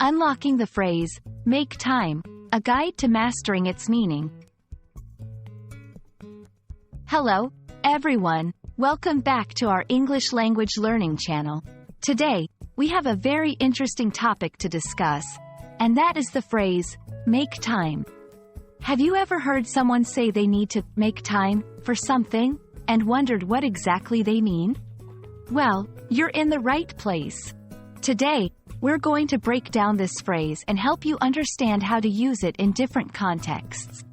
Unlocking the phrase, make time, a guide to mastering its meaning. Hello, everyone. Welcome back to our English language learning channel. Today, we have a very interesting topic to discuss, and that is the phrase, make time. Have you ever heard someone say they need to make time for something, and wondered what exactly they mean? Well, you're in the right place. Today, we're going to break down this phrase and help you understand how to use it in different contexts.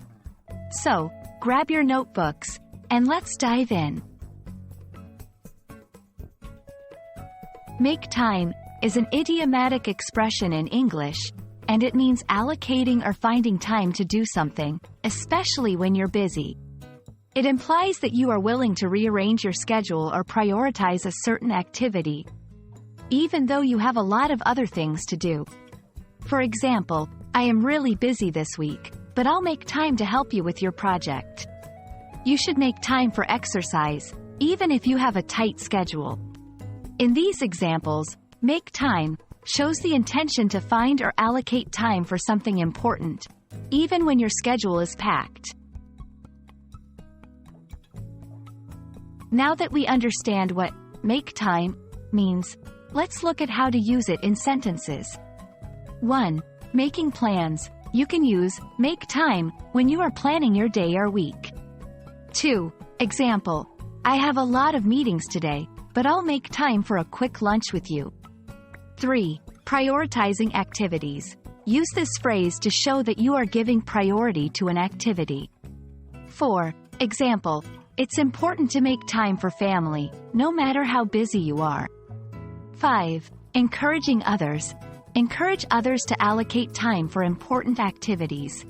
So, grab your notebooks, and let's dive in. Make time is an idiomatic expression in English, and it means allocating or finding time to do something, especially when you're busy. It implies that you are willing to rearrange your schedule or prioritize a certain activity, even though you have a lot of other things to do. For example, I am really busy this week, but I'll make time to help you with your project. You should make time for exercise, even if you have a tight schedule. In these examples, make time shows the intention to find or allocate time for something important, even when your schedule is packed. Now that we understand what make time means, let's look at how to use it in sentences. 1. Making plans. You can use make time when you are planning your day or week. 2. Example. I have a lot of meetings today, but I'll make time for a quick lunch with you. 3. Prioritizing activities. Use this phrase to show that you are giving priority to an activity. 4. Example. It's important to make time for family, no matter how busy you are. 5. Encouraging others. Encourage others to allocate time for important activities.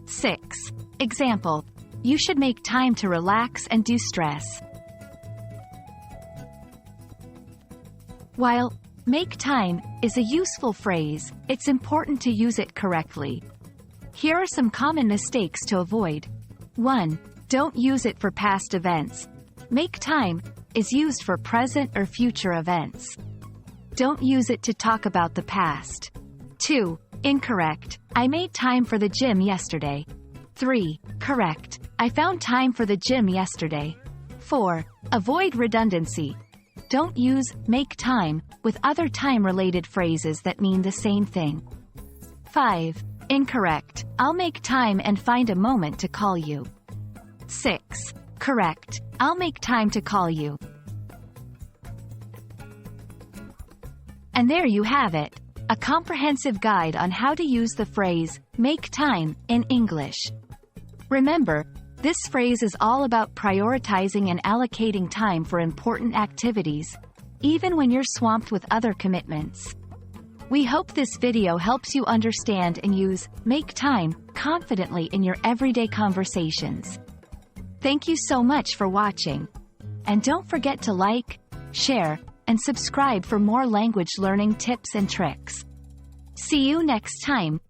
6. Example. You should make time to relax and de-stress. While make time is a useful phrase, it's important to use it correctly. Here are some common mistakes to avoid. 1. Don't use it for past events. Make time is used for present or future events. Don't use it to talk about the past. 2. Incorrect. I made time for the gym yesterday. 3. Correct. I found time for the gym yesterday. 4. Avoid redundancy. Don't use make time with other time-related phrases that mean the same thing. 5. Incorrect. I'll make time and find a moment to call you. 6. Correct. I'll make time to call you. And there you have it, a comprehensive guide on how to use the phrase, make time, in English. Remember, this phrase is all about prioritizing and allocating time for important activities, even when you're swamped with other commitments. We hope this video helps you understand and use make time confidently in your everyday conversations. Thank you so much for watching. And don't forget to like, share, and subscribe for more language learning tips and tricks. See you next time.